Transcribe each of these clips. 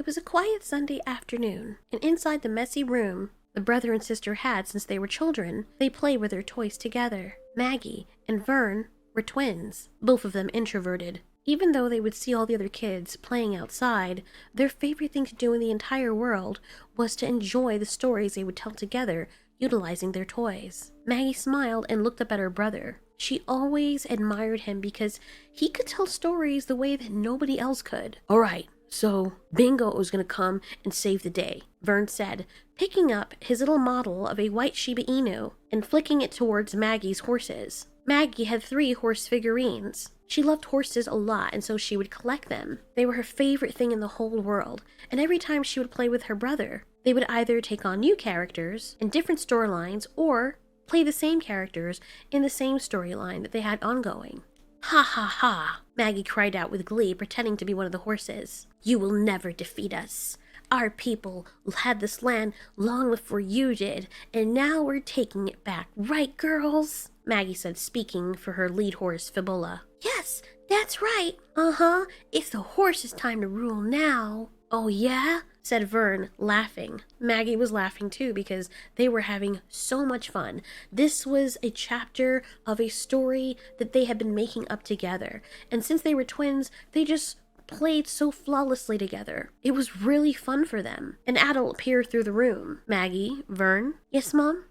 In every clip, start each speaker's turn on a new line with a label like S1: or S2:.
S1: It was a quiet Sunday afternoon, and inside the messy room the brother and sister had since they were children, they played with their toys together. Maggie and Vern were twins, both of them introverted. Even though they would see all the other kids playing outside, their favorite thing to do in the entire world was to enjoy the stories they would tell together, utilizing their toys. Maggie smiled and looked up at her brother. She always admired him because he could tell stories the way that nobody else could. "All right, so Bingo was going to come and save the day," Vern said, picking up his little model of a white Shiba Inu and flicking it towards Maggie's horses. Maggie had 3 horse figurines. She loved horses a lot, and so she would collect them. They were her favorite thing in the whole world, and every time she would play with her brother, they would either take on new characters in different storylines or play the same characters in the same storyline that they had ongoing. "Ha ha ha," Maggie cried out with glee, pretending to be one of the horses. "You will never defeat us. Our people had this land long before you did, and now we're taking it back, right, girls?" Maggie said, speaking for her lead horse, Fibula. "Yes, that's right. Uh-huh. It's the horse's time to rule now." "Oh, yeah?" said Vern, laughing. Maggie was laughing too because they were having so much fun. This was a chapter of a story that they had been making up together. And since they were twins, they just played so flawlessly together. It was really fun for them. An adult appeared through the room. "Maggie, Vern?" "Yes, Mom?"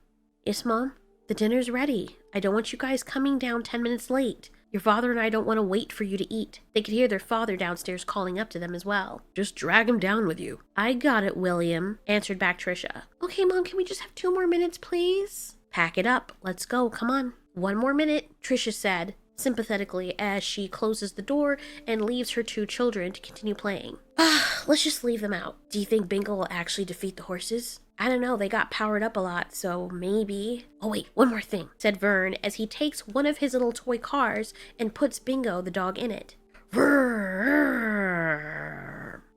S1: "Yes, Mom? The dinner's ready. I don't want you guys coming down 10 minutes late. Your father and I don't want to wait for you to eat." They could hear their father downstairs calling up to them as well. "Just drag him down with you." "I got it, William," answered back Trisha. "Okay, Mom, can we just have 2 more minutes, please?" "Pack it up. Let's go. Come on." "1 more minute," Trisha said sympathetically as she closes the door and leaves her 2 children to continue playing. Let's just leave them out. Do you think Bingo will actually defeat the horses?" "I don't know, they got powered up a lot, so maybe." "Oh wait, one more thing," said Vern as he takes one of his little toy cars and puts Bingo the dog in it.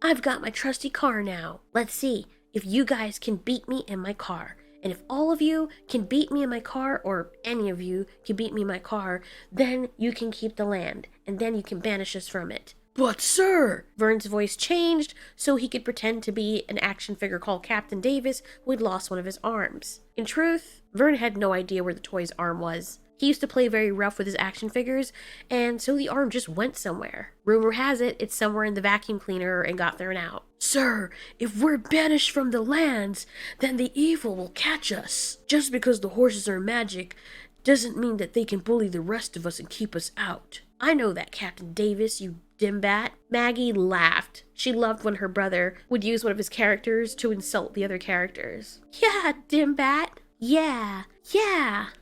S1: "I've got my trusty car now. Let's see if you guys can beat me in my car. And if all of you can beat me in my car, or any of you can beat me in my car, then you can keep the land, and then you can banish us from it." "But sir!" Vern's voice changed so he could pretend to be an action figure called Captain Davis who had lost one of his arms. In truth, Vern had no idea where the toy's arm was. He used to play very rough with his action figures, and so the arm just went somewhere. Rumor has it, it's somewhere in the vacuum cleaner and got thrown out. "Sir, if we're banished from the lands, then the evil will catch us. Just because the horses are magic doesn't mean that they can bully the rest of us and keep us out." "I know that, Captain Davis, you dimbat." Maggie laughed. She loved when her brother would use one of his characters to insult the other characters. "Yeah, dimbat. Yeah.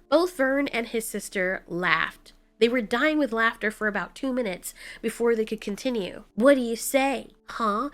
S1: Both Vern and his sister laughed. They were dying with laughter for about 2 minutes before they could continue. "What do you say?" "Huh?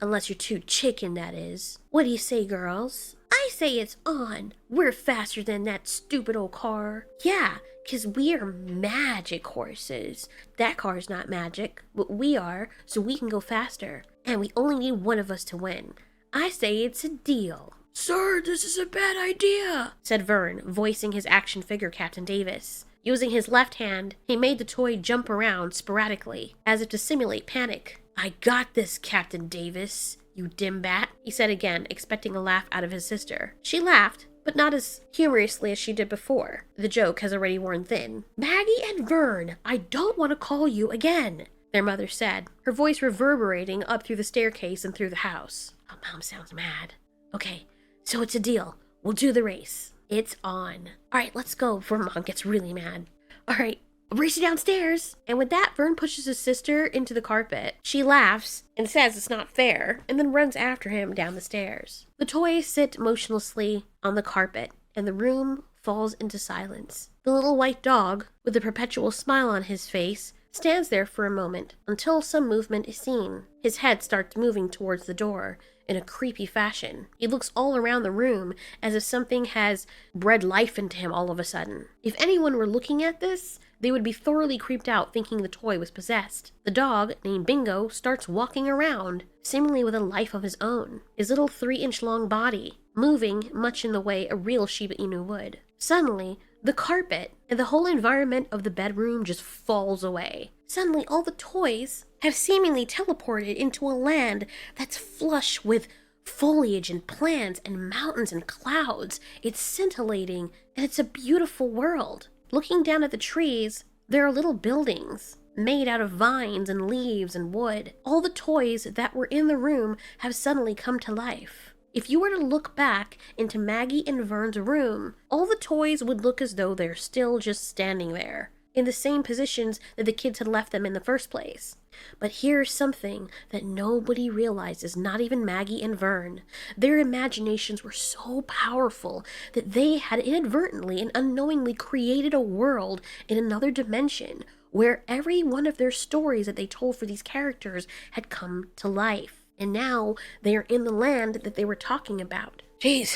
S1: Unless you're too chicken, that is." "What do you say, girls?" "I say it's on. We're faster than that stupid old car." "Yeah, 'cause we are magic horses. That car's not magic, but we are, so we can go faster. And we only need one of us to win. I say it's a deal." "Sir, this is a bad idea," said Vern, voicing his action figure Captain Davis. Using his left hand, he made the toy jump around sporadically, as if to simulate panic. "I got this, Captain Davis, you dimbat," he said again, expecting a laugh out of his sister. She laughed, but not as humorously as she did before. The joke has already worn thin. "Maggie and Vern, I don't want to call you again," their mother said, her voice reverberating up through the staircase and through the house. "Oh, Mom sounds mad." "Okay, so it's a deal. We'll do the race. It's on." "All right, let's go," before Mom gets really mad. "All right, I'll race you downstairs." And with that, Vern pushes his sister into the carpet. She laughs and says it's not fair, and then runs after him down the stairs. The toys sit motionlessly on the carpet, and the room falls into silence. The little white dog, with a perpetual smile on his face, stands there for a moment until some movement is seen. His head starts moving towards the door in a creepy fashion. He looks all around the room as if something has bred life into him all of a sudden. If anyone were looking at this, they would be thoroughly creeped out thinking the toy was possessed. The dog, named Bingo, starts walking around, seemingly with a life of his own, his little 3-inch long body moving much in the way a real Shiba Inu would. Suddenly, the carpet and the whole environment of the bedroom just falls away. Suddenly, all the toys have seemingly teleported into a land that's flush with foliage and plants and mountains and clouds. It's scintillating, and it's a beautiful world. Looking down at the trees, there are little buildings made out of vines and leaves and wood. All the toys that were in the room have suddenly come to life. If you were to look back into Maggie and Vern's room, all the toys would look as though they're still just standing there, in the same positions that the kids had left them in the first place. But here's something that nobody realizes, not even Maggie and Vern. Their imaginations were so powerful that they had inadvertently and unknowingly created a world in another dimension where every one of their stories that they told for these characters had come to life. And now they are in the land that they were talking about. Jeez,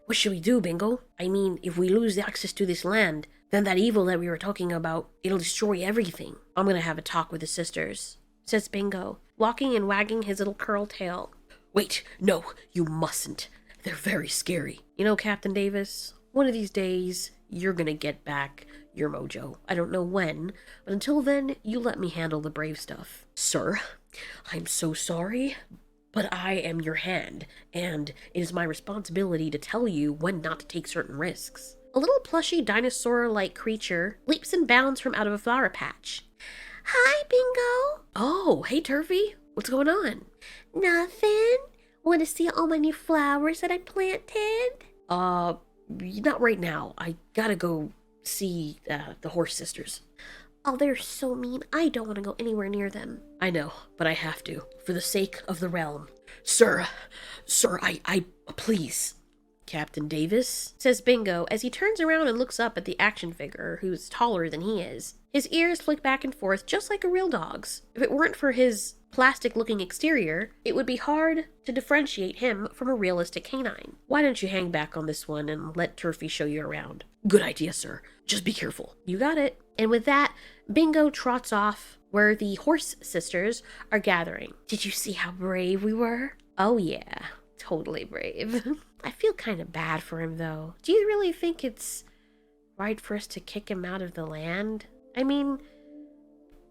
S1: what should we do, Bingo? I mean, if we lose access to this land, then that evil that we were talking about, it'll destroy everything. I'm gonna have a talk with the sisters, says Bingo, walking and wagging his little curl tail. Wait, no, you mustn't. They're very scary. You know, Captain Davis, one of these days, you're gonna get back your mojo. I don't know when, but until then, you let me handle the brave stuff. Sir, I'm so sorry, but I am your hand, and it is my responsibility to tell you when not to take certain risks. A little plushy dinosaur-like creature leaps and bounds from out of a flower patch. Hi, Bingo. Oh, hey, Turfy. What's going on? Nothing. Want to see all my new flowers that I planted? Not right now. I gotta go see the horse sisters. Oh, they're so mean. I don't want to go anywhere near them. I know, but I have to, for the sake of the realm. Sir, I please. Captain Davis, says Bingo as he turns around and looks up at the action figure, who's taller than he is. His ears flick back and forth just like a real dog's. If it weren't for his plastic-looking exterior, it would be hard to differentiate him from a realistic canine. Why don't you hang back on this one and let Turfy show you around? Good idea, sir. Just be careful. You got it. And with that, Bingo trots off where the horse sisters are gathering. Did you see how brave we were? Oh yeah, totally brave. I feel kind of bad for him, though. Do you really think it's right for us to kick him out of the land? I mean,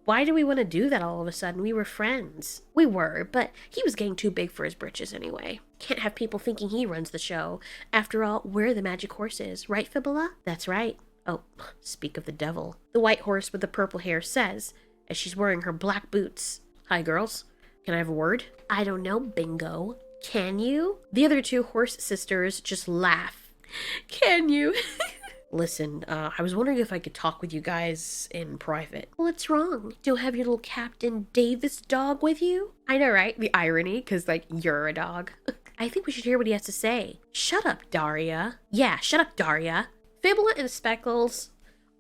S1: why do we want to do that all of a sudden? We were friends. We were, but he was getting too big for his britches anyway. Can't have people thinking he runs the show. After all, we're the magic horses, right, Fibula? That's right. Oh, speak of the devil. The white horse with the purple hair says, as she's wearing her black boots. Hi, girls. Can I have a word? I don't know, Bingo. Can you? The other two horse sisters just laugh. Can you? Listen, I was wondering if I could talk with you guys in private. What's wrong? Don't have your little Captain Davis dog with you? I know, right? The irony, because, you're a dog. I think we should hear what he has to say. Shut up, Daria. Yeah, shut up, Daria. Fibula and Speckles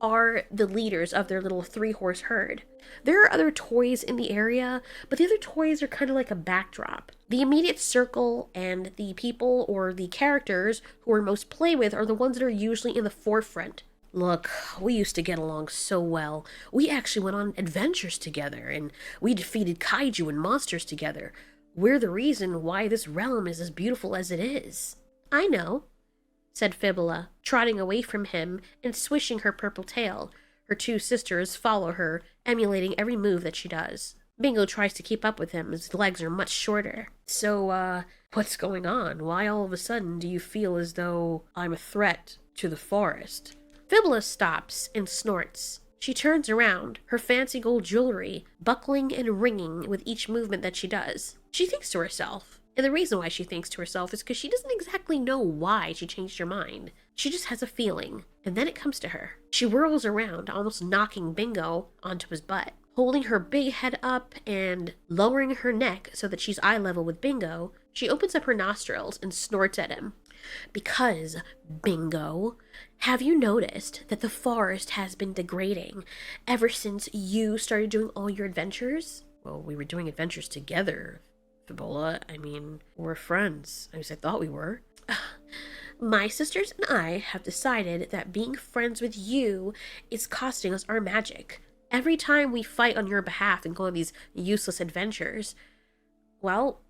S1: are the leaders of their little 3-horse herd. There are other toys in the area, but the other toys are kind of like a backdrop. The immediate circle and the people or the characters who are most play with are the ones that are usually in the forefront. Look, we used to get along so well. We actually went on adventures together, and we defeated kaiju and monsters together. We're the reason why this realm is as beautiful as it is. I know, said Fibula, trotting away from him and swishing her purple tail. Her two sisters follow her, emulating every move that she does. Bingo tries to keep up with him, his legs are much shorter. So, what's going on? Why all of a sudden do you feel as though I'm a threat to the forest? Fibula stops and snorts. She turns around, her fancy gold jewelry buckling and ringing with each movement that she does. She thinks to herself. And the reason why she thinks to herself is because she doesn't exactly know why she changed her mind. She just has a feeling, and then it comes to her. She whirls around, almost knocking Bingo onto his butt. Holding her big head up and lowering her neck so that she's eye level with Bingo, she opens up her nostrils and snorts at him. Because, Bingo, have you noticed that the forest has been degrading ever since you started doing all your adventures? Well, we were doing adventures together, Fibula. I mean, we're friends. At least I thought we were. My sisters and I have decided that being friends with you is costing us our magic. Every time we fight on your behalf and go on these useless adventures, well,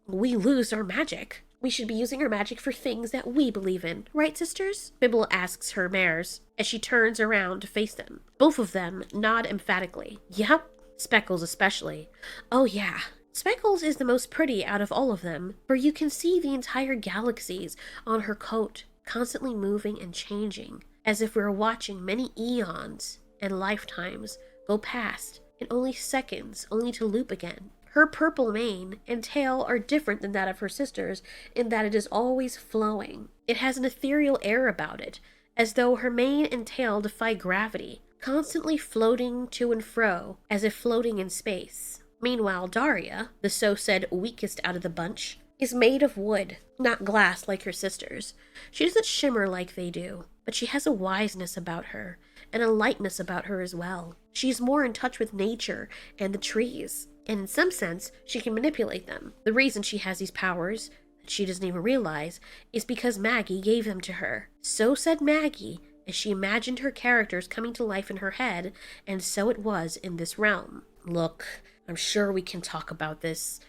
S1: we lose our magic. We should be using our magic for things that we believe in. Right, sisters? Fibula asks her mares as she turns around to face them. Both of them nod emphatically. Yep, Speckles especially. Oh yeah, Speckles is the most pretty out of all of them, for you can see the entire galaxies on her coat, constantly moving and changing, as if we were watching many eons and lifetimes go past in only seconds, only to loop again. Her purple mane and tail are different than that of her sisters in that it is always flowing. It has an ethereal air about it, as though her mane and tail defy gravity, constantly floating to and fro, as if floating in space. Meanwhile, Daria, the so-said weakest out of the bunch, is made of wood, not glass like her sisters. She doesn't shimmer like they do, but she has a wiseness about her, and a lightness about her as well. She's more in touch with nature and the trees, and in some sense, she can manipulate them. The reason she has these powers, that she doesn't even realize, is because Maggie gave them to her. So said Maggie, as she imagined her characters coming to life in her head, and so it was in this realm. Look, I'm sure we can talk about this.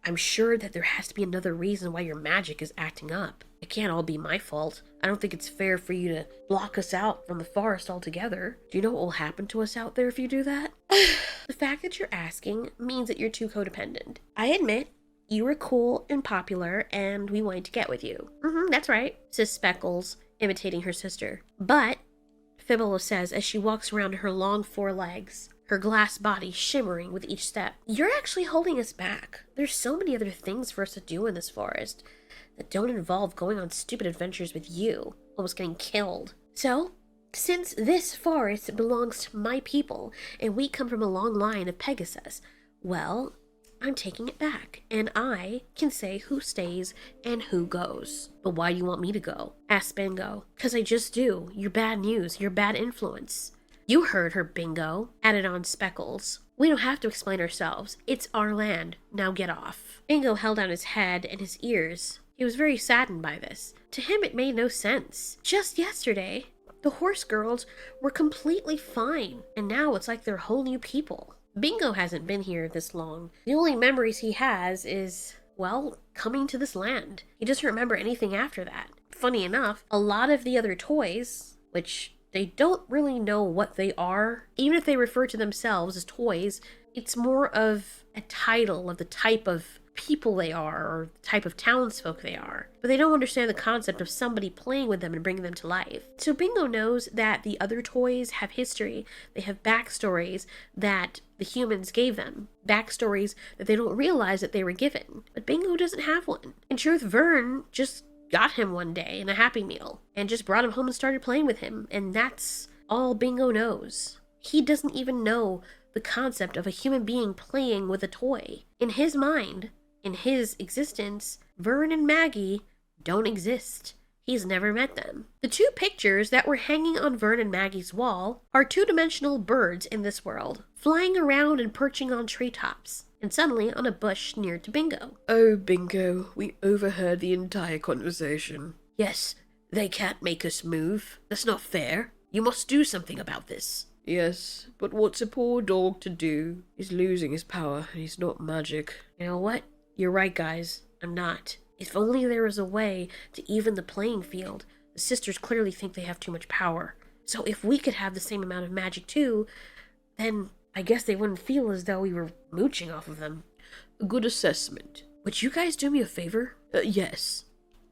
S1: I'm sure that there has to be another reason why your magic is acting up. It can't all be my fault. I don't think it's fair for you to block us out from the forest altogether. Do you know what will happen to us out there if you do that? The fact that you're asking means that you're too codependent. I admit, you were cool and popular, and we wanted to get with you. That's right, says Speckles, imitating her sister. But, Fibula says as she walks around her long 4 legs, her glass body shimmering with each step. You're actually holding us back. There's so many other things for us to do in this forest that don't involve going on stupid adventures with you, almost getting killed. So, since this forest belongs to my people, and we come from a long line of Pegasus, well, I'm taking it back, and I can say who stays and who goes. But why do you want me to go? Asked Bingo. 'Cause I just do. You're bad news. You're bad influence. You heard her, Bingo, added on Speckles. We don't have to explain ourselves. It's our land. Now get off. Bingo held down his head and his ears. He was very saddened by this. To him it made no sense. Just yesterday, the horse girls were completely fine, and now it's like they're whole new people. Bingo hasn't been here this long. The only memories he has is, well, coming to this land. He doesn't remember anything after that. Funny enough, a lot of the other toys, which they don't really know what they are. Even if they refer to themselves as toys, it's more of a title of the type of people they are or the type of townsfolk they are. But they don't understand the concept of somebody playing with them and bringing them to life. So Bingo knows that the other toys have history. They have backstories that the humans gave them. Backstories that they don't realize that they were given. But Bingo doesn't have one. In truth, Vern just got him one day in a Happy Meal and just brought him home and started playing with him, and that's all Bingo knows. He doesn't even know the concept of a human being playing with a toy. In his mind, in his existence, Vern and Maggie don't exist. He's never met them. The 2 pictures that were hanging on Vern and Maggie's wall are 2-dimensional birds in this world, flying around and perching on treetops, and suddenly on a bush near to Bingo.
S2: Oh, Bingo, we overheard the entire conversation.
S1: Yes, they can't make us move. That's not fair. You must do something about this.
S2: Yes, but what's a poor dog to do? He's losing his power, and he's not magic.
S1: You know what? You're right, guys. I'm not. If only there was a way to even the playing field. The sisters clearly think they have too much power. So if we could have the same amount of magic too, then I guess they wouldn't feel as though we were mooching off of them.
S2: A good assessment.
S1: Would you guys do me a favor?
S2: Yes.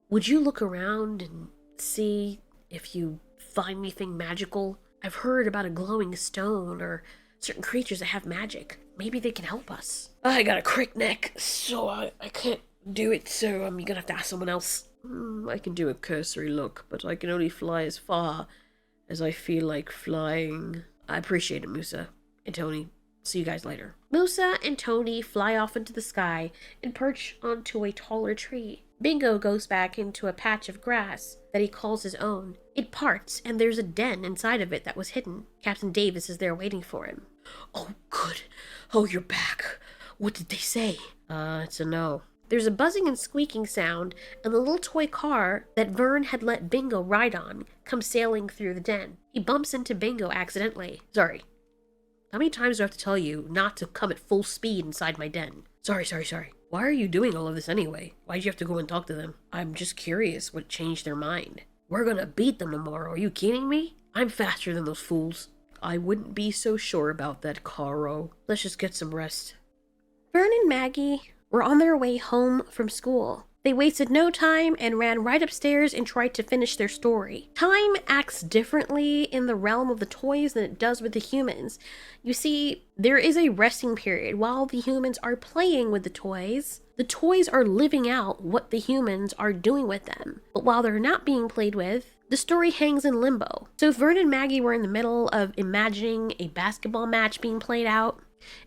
S1: Would you look around and see if you find anything magical? I've heard about a glowing stone or certain creatures that have magic. Maybe they can help us.
S2: I got a crick neck, so I can't do it, so you're gonna have to ask someone else. I can do a cursory look, but I can only fly as far as I feel like flying. I appreciate it, Musa and Tony. See you guys later.
S1: Musa and Tony fly off into the sky and perch onto a taller tree. Bingo goes back into a patch of grass that he calls his own. It parts, and there's a den inside of it that was hidden. Captain Davis is there waiting for him.
S2: Oh, good. Oh, you're back. What did they say?
S1: It's a no. There's a buzzing and squeaking sound, and the little toy car that Vern had let Bingo ride on comes sailing through the den. He bumps into Bingo accidentally.
S2: Sorry.
S1: How many times do I have to tell you not to come at full speed inside my den?
S2: Sorry.
S1: Why are you doing all of this anyway? Why'd you have to go and talk to them?
S2: I'm just curious what changed their mind.
S1: We're gonna beat them tomorrow. Are you kidding me? I'm faster than those fools.
S2: I wouldn't be so sure about that, Caro. Let's just get some rest.
S1: Vern and Maggie were on their way home from school. They wasted no time and ran right upstairs and tried to finish their story. Time acts differently in the realm of the toys than it does with the humans. You see, there is a resting period. While the humans are playing with the toys are living out what the humans are doing with them. But while they're not being played with, the story hangs in limbo. So if Vern and Maggie were in the middle of imagining a basketball match being played out,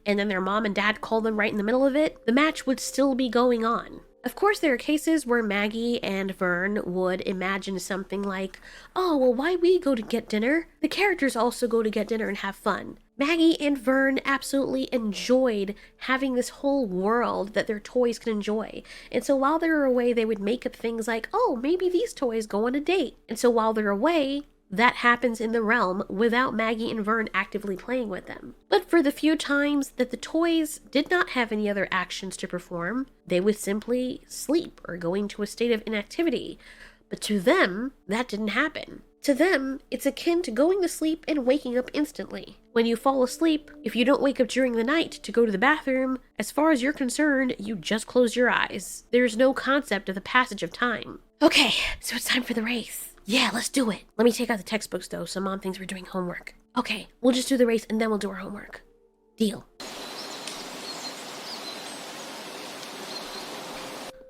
S1: and then their mom and dad called them right in the middle of it, the match would still be going on. Of course, there are cases where Maggie and Vern would imagine something like, oh, well, why we go to get dinner? The characters also go to get dinner and have fun. Maggie and Vern absolutely enjoyed having this whole world that their toys could enjoy. And so while they were away, they would make up things like, oh, maybe these toys go on a date. And so while they're away, that happens in the realm without Maggie and Vern actively playing with them. But for the few times that the toys did not have any other actions to perform, they would simply sleep or go into a state of inactivity. But to them, that didn't happen. To them, it's akin to going to sleep and waking up instantly. When you fall asleep, if you don't wake up during the night to go to the bathroom, as far as you're concerned, you just close your eyes. There's no concept of the passage of time. Okay, so it's time for the race. Yeah, let's do it. Let me take out the textbooks though, so Mom thinks we're doing homework. Okay, we'll just do the race and then we'll do our homework. Deal.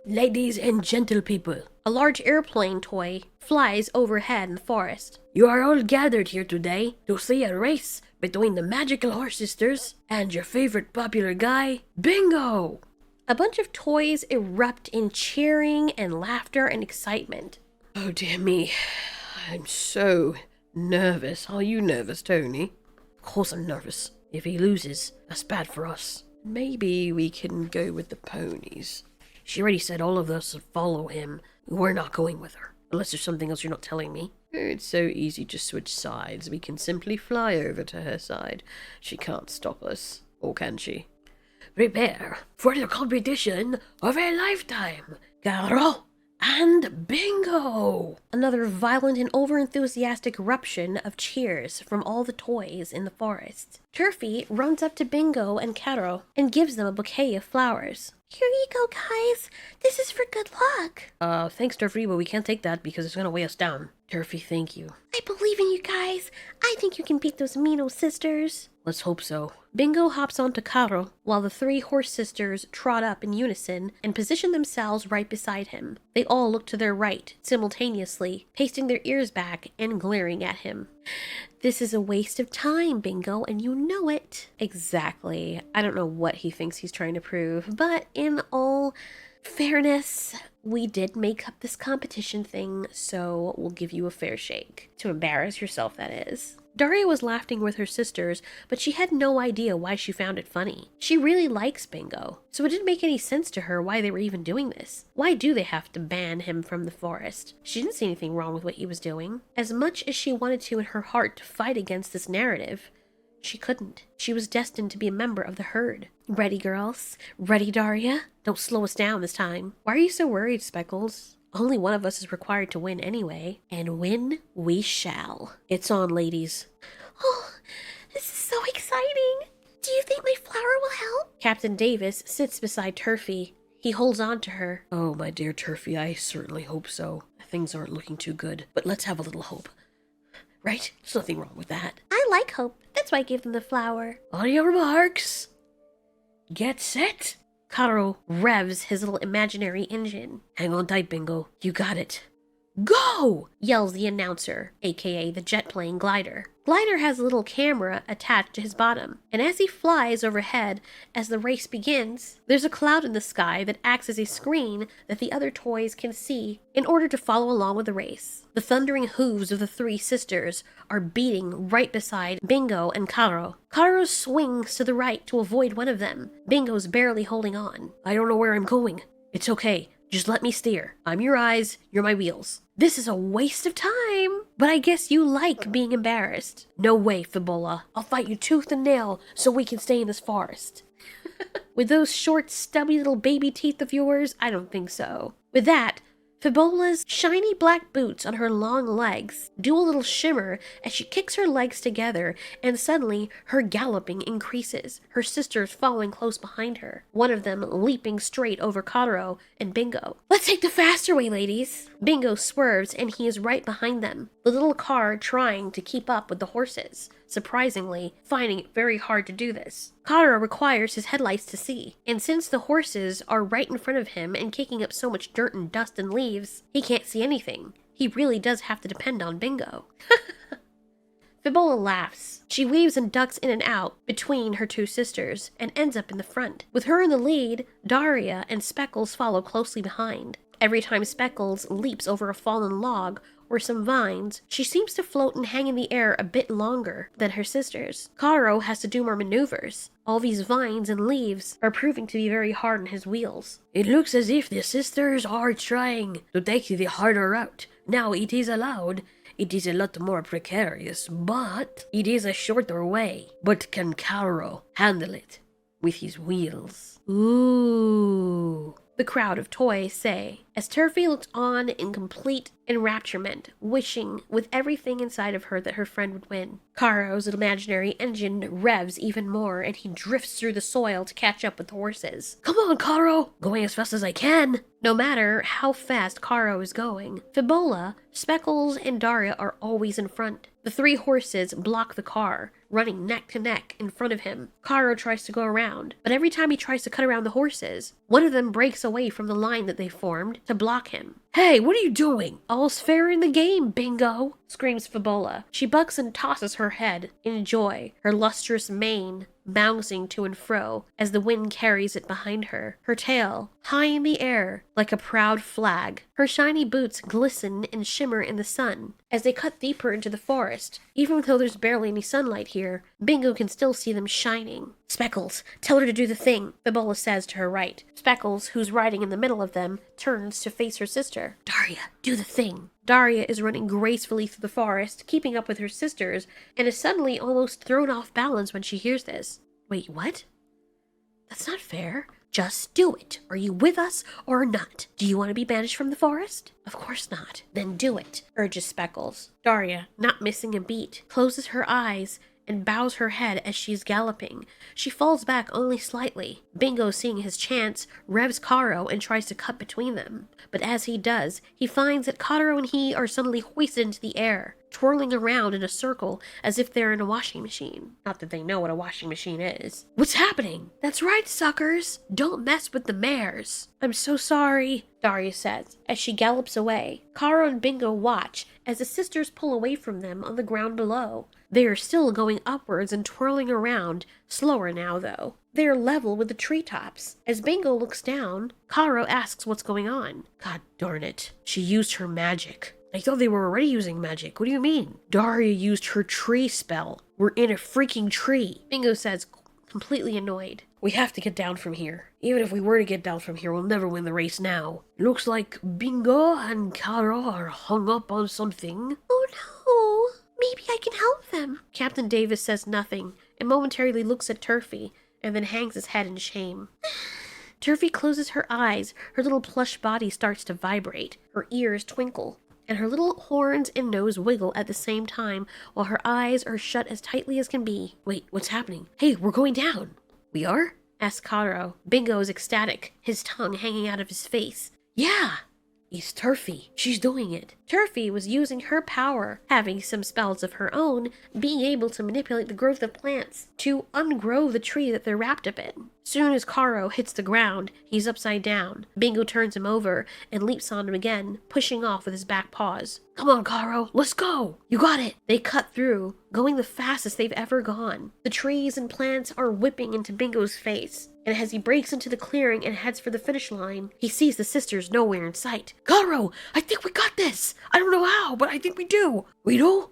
S2: Ladies and gentle people,
S1: a large airplane toy flies overhead in the forest.
S2: You are all gathered here today to see a race between the magical horse sisters and your favorite popular guy, Bingo!
S1: A bunch of toys erupt in cheering and laughter and excitement.
S2: Oh dear me, I'm so nervous. Are you nervous, Tony? Of course I'm nervous. If he loses, that's bad for us. Maybe we can go with the ponies. She already said all of us would follow him. We're not going with her. Unless there's something else you're not telling me. It's so easy to switch sides. We can simply fly over to her side. She can't stop us. Or can she? Prepare for the competition of a lifetime. Caro and Bingo!
S1: Another violent and overenthusiastic eruption of cheers from all the toys in the forest. Turfy runs up to Bingo and Caro and gives them a bouquet of flowers. Here you go, guys. This is for good luck.
S2: Thanks, Turfy, but we can't take that because it's gonna weigh us down. Turfy, thank you.
S1: I believe in you guys. I think you can beat those mean old sisters.
S2: Let's hope so.
S1: Bingo hops onto Caro, while the three horse sisters trot up in unison and position themselves right beside him. They all look to their right, simultaneously, pasting their ears back and glaring at him. This is a waste of time, Bingo, and you know it. Exactly. I don't know what he thinks he's trying to prove, but in all fairness, we did make up this competition thing, so we'll give you a fair shake. To embarrass yourself, that is. Daria was laughing with her sisters, but she had no idea why she found it funny. She really likes Bingo, so it didn't make any sense to her why they were even doing this. Why do they have to ban him from the forest? She didn't see anything wrong with what he was doing. As much as she wanted to in her heart to fight against this narrative, she couldn't. She was destined to be a member of the herd. Ready, girls? Ready, Daria? Don't slow us down this time. Why are you so worried, Speckles? Only one of us is required to win anyway. And win we shall. It's on, ladies. Oh, this is so exciting. Do you think my flower will help? Captain Davis sits beside Turfy. He holds on to her.
S2: Oh, my dear Turfy, I certainly hope so. Things aren't looking too good, but let's have a little hope. Right? There's nothing wrong with that.
S1: I like hope. That's why I gave them the flower.
S2: On your marks. Get set.
S1: Caro revs his little imaginary engine.
S2: Hang on tight, Bingo. You got it. Go!
S1: Yells the announcer, aka the jet plane glider. Glider has a little camera attached to his bottom, and as he flies overhead as the race begins, there's a cloud in the sky that acts as a screen that the other toys can see in order to follow along with the race. The thundering hooves of the three sisters are beating right beside Bingo and Caro. Caro swings to the right to avoid one of them. Bingo's barely holding on.
S2: I don't know where I'm going. It's okay. Just let me steer. I'm your eyes, you're my wheels.
S1: This is a waste of time. But I guess you like being embarrassed.
S2: No way, Fibola. I'll fight you tooth and nail so we can stay in this forest.
S1: With those short, stubby little baby teeth of yours, I don't think so. With that, Fibola's shiny black boots on her long legs do a little shimmer as she kicks her legs together, and suddenly her galloping increases, her sisters following close behind her, one of them leaping straight over Kotaro and Bingo. "Let's take the faster way, ladies!" Bingo swerves and he is right behind them, the little car trying to keep up with the horses, surprisingly finding it very hard to do this. Kotaro requires his headlights to see, and since the horses are right in front of him and kicking up so much dirt and dust and leaves, he can't see anything. He really does have to depend on Bingo. Fibola laughs. She weaves and ducks in and out between her two sisters and ends up in the front. With her in the lead, Daria and Speckles follow closely behind. Every time Speckles leaps over a fallen log or some vines, she seems to float and hang in the air a bit longer than her sisters. Kotaro has to do more maneuvers. All these vines and leaves are proving to be very hard on his wheels.
S2: It looks as if the sisters are trying to take the harder route. Now it is allowed. It is a lot more precarious, but it is a shorter way. But can Kotaro handle it with his wheels?
S1: Ooh, the crowd of toys say, as Turfy looked on in complete enrapturement, wishing with everything inside of her that her friend would win. Karo's imaginary engine revs even more, and he drifts through the soil to catch up with the horses.
S2: "Come on, Kotaro! Going as fast as I can!"
S1: No matter how fast Karo is going, Fibola, Speckles, and Daria are always in front. The three horses block the car, running neck to neck in front of him. Karo tries to go around, but every time he tries to cut around the horses, one of them breaks away from the line that they formed to block him.
S2: "Hey, what are you doing?"
S1: "All's fair in the game, Bingo!" screams Fibola. She bucks and tosses her head in joy, her lustrous mane bouncing to and fro as the wind carries it behind her, her tail high in the air like a proud flag. Her shiny boots glisten and shimmer in the sun. As they cut deeper into the forest, even though there's barely any sunlight here, Bingo can still see them shining. "Speckles, tell her to do the thing," Fibola says to her right. Speckles, who's riding in the middle of them, turns to face her sister. "Daria, do the thing." Daria is running gracefully through the forest, keeping up with her sisters, and is suddenly almost thrown off balance when she hears this. "Wait, what? That's not fair. Just do it. Are you with us or not? Do you want to be banished from the forest?" "Of course not." "Then do it," urges Speckles. Daria, not missing a beat, closes her eyes and bows her head as she's galloping. She falls back only slightly. Bingo, seeing his chance, revs Karo and tries to cut between them. But as he does, he finds that Kotaro and he are suddenly hoisted into the air, twirling around in a circle as if they're in a washing machine. Not that they know what a washing machine is.
S2: "What's happening?"
S1: "That's right, suckers! Don't mess with the mares!" "I'm so sorry," Daria says, as she gallops away. Karo and Bingo watch as the sisters pull away from them on the ground below. They are still going upwards and twirling around, slower now though. They are level with the treetops. As Bingo looks down, Karo asks what's going on.
S2: "God darn it. She used her magic." "I thought they were already using magic. What do you mean?" "Daria used her tree spell. We're in a freaking tree."
S1: Bingo says, completely annoyed.
S2: "We have to get down from here. Even if we were to get down from here, we'll never win the race now. Looks like Bingo and Karo are hung up on something."
S1: "Oh no, maybe I can help them." Captain Davis says nothing and momentarily looks at Turfy and then hangs his head in shame. Turfy closes her eyes, her little plush body starts to vibrate, her ears twinkle, and her little horns and nose wiggle at the same time while her eyes are shut as tightly as can be.
S2: "Wait, what's happening? Hey, we're going down." "We are?"
S1: asks Kotaro. Bingo is ecstatic, his tongue hanging out of his face.
S2: "Yeah, it's Turfy. She's doing it."
S1: Turfy was using her power, having some spells of her own, being able to manipulate the growth of plants to ungrow the tree that they're wrapped up in. Soon as Karo hits the ground, he's upside down. Bingo turns him over and leaps on him again, pushing off with his back paws.
S2: "Come on, Karo, let's go. You got it."
S1: They cut through, going the fastest they've ever gone. The trees and plants are whipping into Bingo's face, and as he breaks into the clearing and heads for the finish line, he sees the sisters nowhere in sight.
S2: "Karo, I think we got this. I don't know how, but I think we do." "We do?"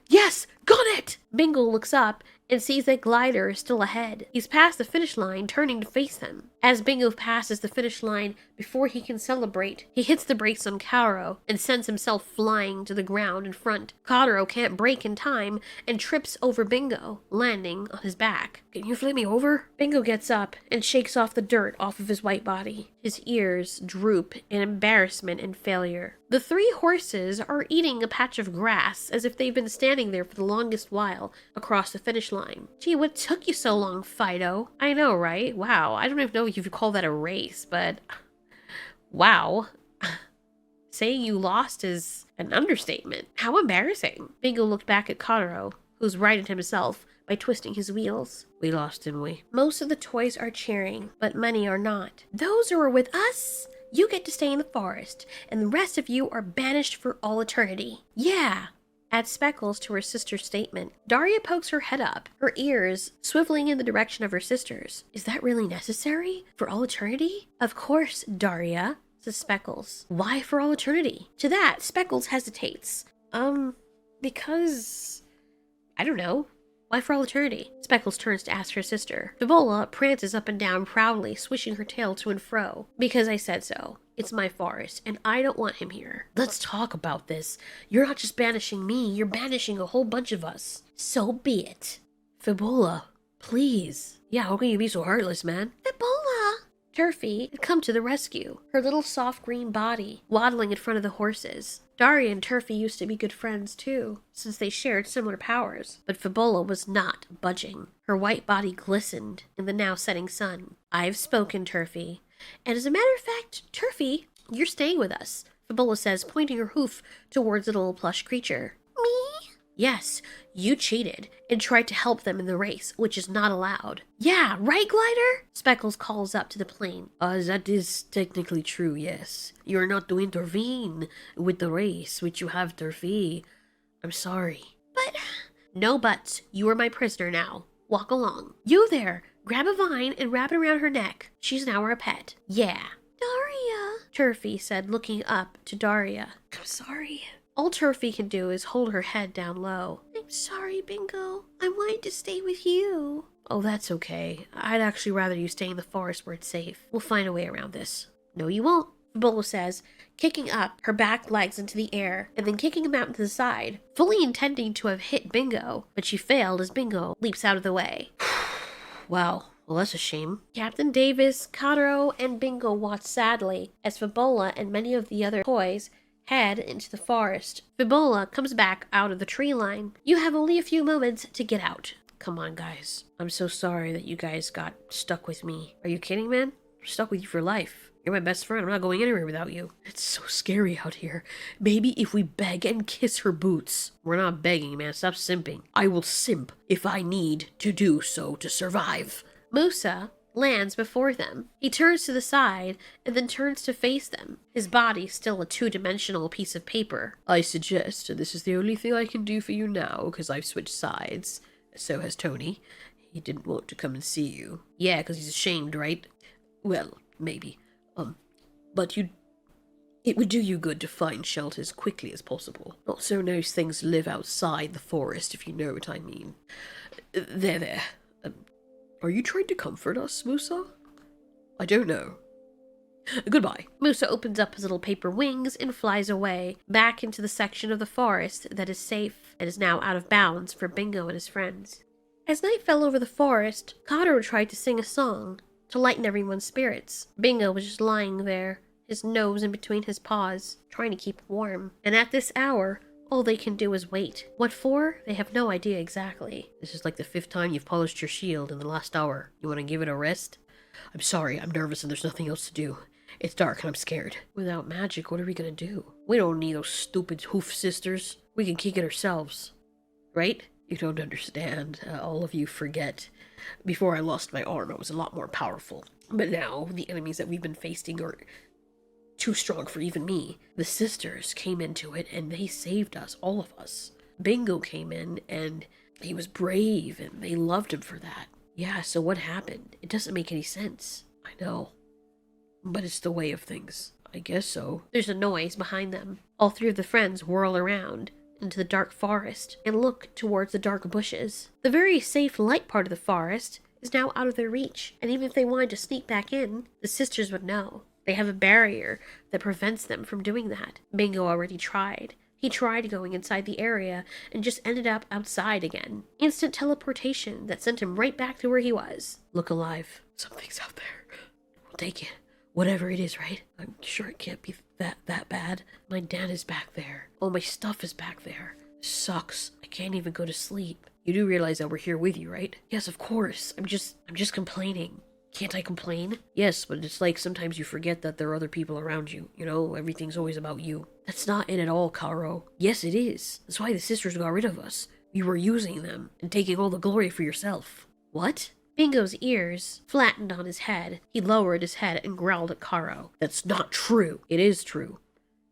S1: "Yes, got it!" Bingo looks up and sees that Glider is still ahead. He's past the finish line, turning to face them. As Bingo passes the finish line before he can celebrate, he hits the brakes on Kaoro and sends himself flying to the ground in front. Kaoro can't brake in time and trips over Bingo, landing on his back. Can you flip me over? Bingo gets up and shakes off the dirt off of his white body. His ears droop in embarrassment and failure. The three horses are eating a patch of grass as if they've been standing there for the longest while across the finish line. Gee, what took you so long, Fido? I know, right? Wow, I don't even know if you could call that a race, but wow. Saying you lost is an understatement. How embarrassing. Bingo looked back at Kotaro, who's righted himself by twisting his wheels.
S2: We lost, didn't we?
S1: Most of the toys are cheering, but many are not. Those who are with us, you get to stay in the forest, and the rest of you are banished for all eternity. Yeah, adds Speckles to her sister's statement. Daria pokes her head up, her ears swiveling in the direction of her sisters. Is that really necessary? For all eternity? Of course, Daria, says Speckles. Why for all eternity? To that, Speckles hesitates. Because... I don't know. Why for all eternity? Speckles turns to ask her sister. Fibola prances up and down proudly, swishing her tail to and fro. Because I said so. It's my forest, and I don't want him here. Let's talk about this. You're not just banishing me, you're banishing a whole bunch of us. So be it.
S2: Fibola, please. Yeah, how can you be so heartless, man?
S1: Fibola! Turfy had come to the rescue, her little soft green body waddling in front of the horses. Daria and Turfy used to be good friends too, since they shared similar powers. But Fibola was not budging. Her white body glistened in the now setting sun. I've spoken, Turfy. And as a matter of fact, Turfy, you're staying with us, Fibola says, pointing her hoof towards the little plush creature. Me? Yes, you cheated and tried to help them in the race, which is not allowed. Yeah, right, Glider? Speckles calls up to the plane.
S2: That is technically true, yes. You're not to intervene with the race, which you have, Turfy. I'm sorry.
S1: But... No buts. You are my prisoner now. Walk along. You there! Grab a vine and wrap it around her neck. She's now our pet. Yeah. Daria, Turfy said, looking up to Daria.
S2: I'm sorry.
S1: All Turfy can do is hold her head down low. I'm sorry, Bingo. I wanted to stay with you.
S2: Oh, that's okay. I'd actually rather you stay in the forest where it's safe. We'll find a way around this.
S1: No, you won't, Fibola says, kicking up her back legs into the air and then kicking them out to the side, fully intending to have hit Bingo, but she failed as Bingo leaps out of the way.
S2: Wow. Well, that's a shame.
S1: Captain Davis, Kotaro, and Bingo watch sadly as Fibola and many of the other toys head into the forest. Fibola comes back out of the tree line. You have only a few moments to get out.
S2: Come on, guys. I'm so sorry that you guys got stuck with me. Are you kidding, man? I'm stuck with you for life. You're my best friend. I'm not going anywhere without you. It's so scary out here. Maybe if we beg and kiss her boots. We're not begging, man. Stop simping. I will simp if I need to do so to survive.
S1: Musa lands before them. He turns to the side and then turns to face them, his body still a two-dimensional piece of paper.
S2: I suggest this is the only thing I can do for you now, because I've switched sides. So has Tony. He didn't want to come and see you. Yeah, because he's ashamed, right? Well, maybe. But it would do you good to find shelter as quickly as possible. Not so nice things live outside the forest, if you know what I mean. There. Are you trying to comfort us, Musa? I don't know. Goodbye.
S1: Musa opens up his little paper wings and flies away, back into the section of the forest that is safe and is now out of bounds for Bingo and his friends. As night fell over the forest, Kotaro tried to sing a song to lighten everyone's spirits. Bingo was just lying there, his nose in between his paws, trying to keep warm. And at this hour, all they can do is wait. What for? They have no idea exactly.
S2: This is like the 5th time you've polished your shield in the last hour. You want to give it a rest? I'm sorry, I'm nervous and there's nothing else to do. It's dark and I'm scared. Without magic, what are we gonna do? We don't need those stupid hoof sisters. We can kick it ourselves. Right? You don't understand. All of you forget. Before I lost my arm, I was a lot more powerful. But now, the enemies that we've been facing are too strong for even me. The sisters came into it and they saved us, all of us. Bingo came in and he was brave and they loved him for that. Yeah, so what happened? It doesn't make any sense. I know. But it's the way of things. I guess so.
S1: There's a noise behind them. All three of the friends whirl around into the dark forest and look towards the dark bushes. The very safe light part of the forest is now out of their reach, and even if they wanted to sneak back in, the sisters would know. They have a barrier that prevents them from doing that. Bingo already tried. He tried going inside the area and just ended up outside again. Instant teleportation that sent him right back to where he was.
S2: Look alive. Something's out there. We'll take it. Whatever it is, right? I'm sure it can't be that bad. My dad is back there. All my stuff is back there. Sucks. I can't even go to sleep. You do realize that we're here with you, right? Yes, of course. I'm just complaining. Can't I complain? Yes, but it's like sometimes you forget that there are other people around you. You know, everything's always about you. That's not it at all, Caro. Yes, it is. That's why the sisters got rid of us. You were using them and taking all the glory for yourself. What?
S1: Bingo's ears flattened on his head. He lowered his head and growled at Caro.
S2: That's not true. It is true.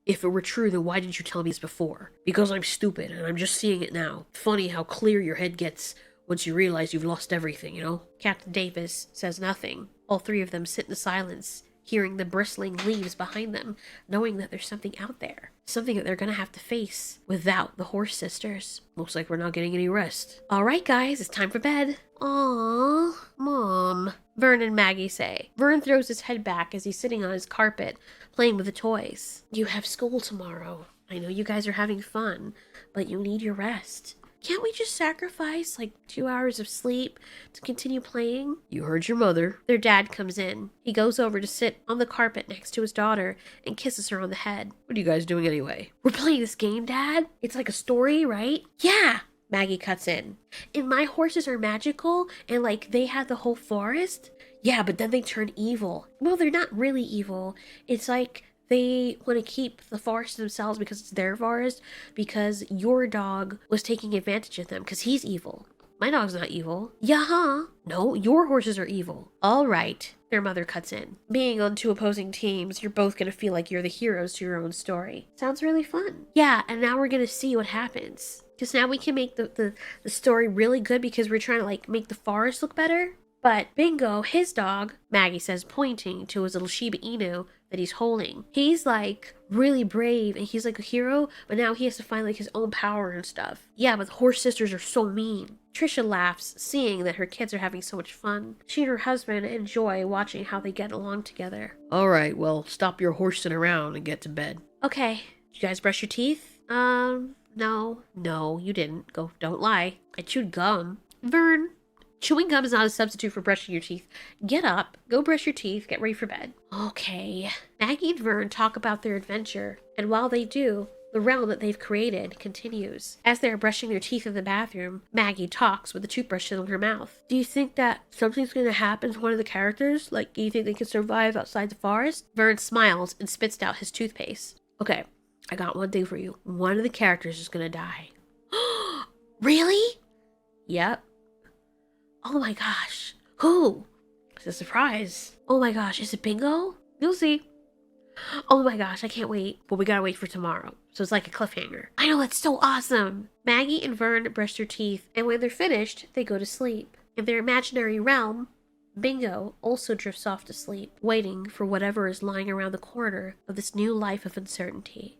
S2: If it were true, then why didn't you tell me this before? Because I'm stupid, and I'm just seeing it now. Funny how clear your head gets once you realize you've lost everything, you know?
S1: Captain Davis says nothing. All three of them sit in silence, hearing the bristling leaves behind them, knowing that there's something out there. Something that they're gonna have to face without the horse sisters.
S2: Looks like we're not getting any rest.
S1: Alright guys, it's time for bed. Aww, Mom, Vern and Maggie say. Vern throws his head back as he's sitting on his carpet, playing with the toys. You have school tomorrow. I know you guys are having fun, but you need your rest. Can't we just sacrifice like 2 hours of sleep to continue playing?
S2: You heard your mother.
S1: Their dad comes in. He goes over to sit on the carpet next to his daughter and kisses her on the head.
S2: What are you guys doing anyway?
S1: We're playing this game, Dad. It's like a story, right? Yeah. Maggie cuts in. And my horses are magical and like they had the whole forest. Yeah, but then they turn evil. Well, they're not really evil. It's like they want to keep the forest to themselves because it's their forest, because your dog was taking advantage of them because he's evil. My dog's not evil. Yeah, no, your horses are evil. All right, their mother cuts in. Being on two opposing teams, you're both going to feel like you're the heroes to your own story. Sounds really fun. Yeah, and now we're going to see what happens. Because now we can make the story really good because we're trying to like make the forest look better. But Bingo, his dog, Maggie says, pointing to his little Shiba Inu that he's holding. He's like really brave and he's like a hero, but now he has to find like his own power and stuff. Yeah, but the horse sisters are so mean. Trisha laughs, seeing that her kids are having so much fun. She and her husband enjoy watching how they get along together.
S2: Alright, well, stop your horsing around and get to bed.
S1: Okay. Did you guys brush your teeth? No. No, you didn't. Don't lie. I chewed gum. Vern, chewing gum is not a substitute for brushing your teeth. Get up, go brush your teeth, get ready for bed. Okay. Maggie and Vern talk about their adventure, and while they do, the realm that they've created continues. As they are brushing their teeth in the bathroom, Maggie talks with the toothbrush still in her mouth. Do you think that something's going to happen to one of the characters? Like, do you think they can survive outside the forest? Vern smiles and spits out his toothpaste. Okay, I got one thing for you. One of the characters is going to die. Really? Yep. Oh my gosh. Who? It's a surprise. Oh my gosh, is it Bingo? You'll see. Oh my gosh, I can't wait. But we gotta wait for tomorrow. So it's like a cliffhanger. I know, that's so awesome. Maggie and Vern brush their teeth, and when they're finished, they go to sleep. In their imaginary realm, Bingo also drifts off to sleep, waiting for whatever is lying around the corner of this new life of uncertainty.